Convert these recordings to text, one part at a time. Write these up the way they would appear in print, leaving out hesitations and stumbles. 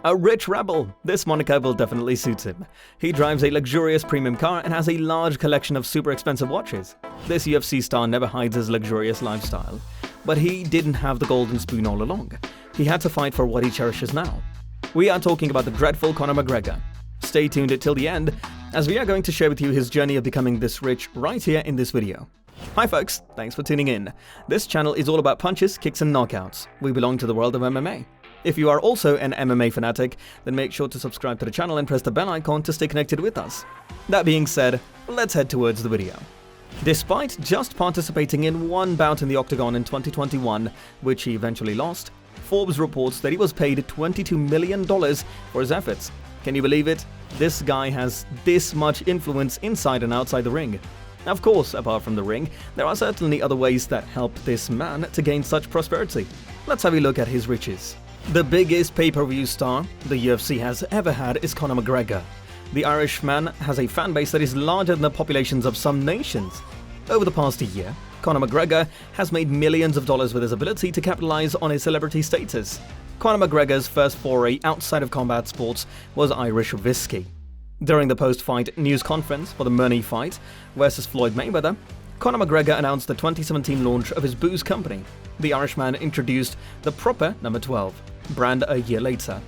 A rich rebel! This moniker will definitely suit him. He drives a luxurious premium car and has a large collection of super expensive watches. This UFC star never hides his luxurious lifestyle. But he didn't have the golden spoon all along. He had to fight for what he cherishes now. We are talking about the dreadful Conor McGregror. Stay tuned till the end, as we are going to share with you his journey of becoming this rich right here in this video. Hi folks, thanks for tuning in. This channel is all about punches, kicks and knockouts. We belong to the world of MMA. If you are also an MMA fanatic, then make sure to subscribe to the channel and press the bell icon to stay connected with us. That being said, let's head towards the video. Despite just participating in one bout in the octagon in 2021, which he eventually lost, Forbes reports that he was paid $22 million for his efforts. Can you believe it? This guy has this much influence inside and outside the ring. Of course, apart from the ring, there are certainly other ways that help this man to gain such prosperity. Let's have a look at his riches. The biggest pay-per-view star the UFC has ever had is Conor McGregor. The Irishman has a fan base that is larger than the populations of some nations. Over the past year, Conor McGregor has made millions of dollars with his ability to capitalize on his celebrity status. Conor McGregor's first foray outside of combat sports was Irish whiskey. During the post-fight news conference for the Money fight versus Floyd Mayweather, Conor McGregor announced the 2017 launch of his booze company. The Irishman introduced the proper No. 12 brand a year later.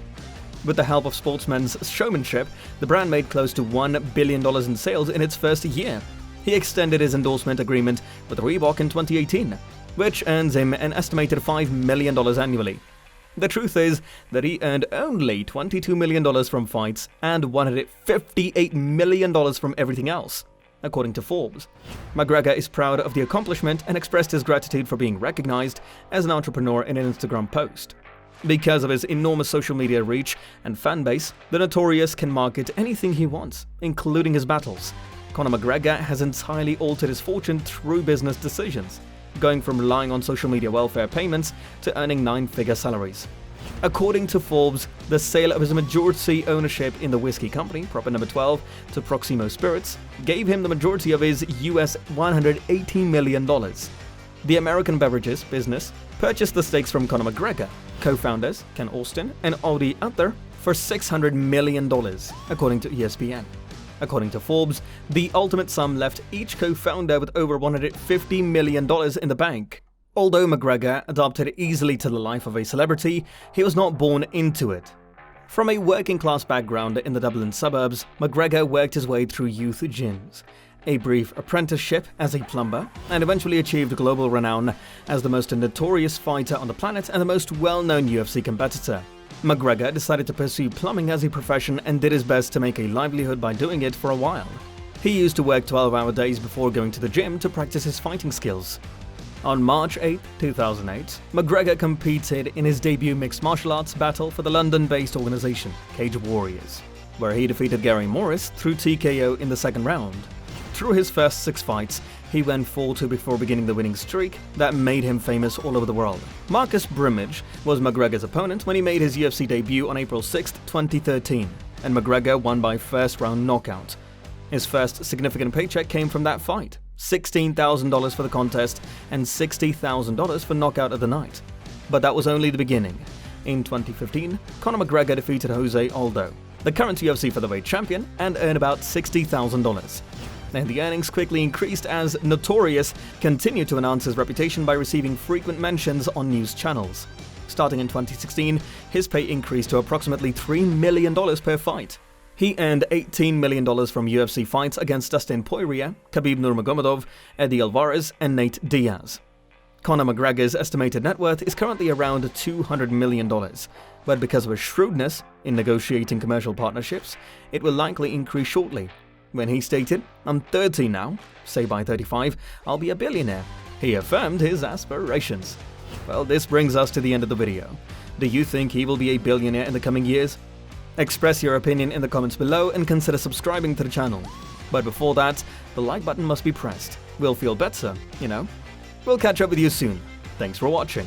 With the help of sportsmen's showmanship, the brand made close to $1 billion in sales in its first year. He extended his endorsement agreement with Reebok in 2018, which earns him an estimated $5 million annually. The truth is that he earned only $22 million from fights and $158 million from everything else, according to Forbes. McGregor is proud of the accomplishment and expressed his gratitude for being recognized as an entrepreneur in an Instagram post. Because of his enormous social media reach and fan base, the Notorious can market anything he wants, including his battles. Conor McGregor has entirely altered his fortune through business decisions, going from relying on social media welfare payments to earning 9-figure salaries. According to Forbes, the sale of his majority ownership in the whiskey company, proper No. 12, to Proximo Spirits, gave him the majority of his US $118 million. The American beverages business purchased the stakes from Conor McGregor, co-founders Ken Austin and Audi Uther, for $600 million, according to ESPN. According to Forbes, the ultimate sum left each co-founder with over $150 million in the bank. Although McGregor adapted easily to the life of a celebrity, he was not born into it. From a working-class background in the Dublin suburbs, McGregor worked his way through youth gyms, a brief apprenticeship as a plumber, and eventually achieved global renown as the most notorious fighter on the planet and the most well-known UFC competitor. McGregor decided to pursue plumbing as a profession and did his best to make a livelihood by doing it for a while. He used to work 12-hour days before going to the gym to practice his fighting skills. On March 8, 2008, McGregor competed in his debut mixed martial arts battle for the London-based organization, Cage Warriors, where he defeated Gary Morris through TKO in the second round. Through his first 6 fights, he went 4-2 before beginning the winning streak that made him famous all over the world. Marcus Brimage was McGregor's opponent when he made his UFC debut on April 6, 2013, and McGregor won by first-round knockout. His first significant paycheck came from that fight, $16,000 for the contest and $60,000 for knockout of the night. But that was only the beginning. In 2015, Conor McGregor defeated Jose Aldo, the current UFC featherweight champion, and earned about $60,000. And the earnings quickly increased as Notorious continued to enhance his reputation by receiving frequent mentions on news channels. Starting in 2016, his pay increased to approximately $3 million per fight. He earned $18 million from UFC fights against Dustin Poirier, Khabib Nurmagomedov, Eddie Alvarez, and Nate Diaz. Conor McGregor's estimated net worth is currently around $200 million, but because of his shrewdness in negotiating commercial partnerships, it will likely increase shortly. When he stated, "I'm 30 now, say by 35, I'll be a billionaire," he affirmed his aspirations. Well, this brings us to the end of the video. Do you think he will be a billionaire in the coming years? Express your opinion in the comments below and consider subscribing to the channel. But before that, the like button must be pressed. We'll feel better, you know? We'll catch up with you soon. Thanks for watching.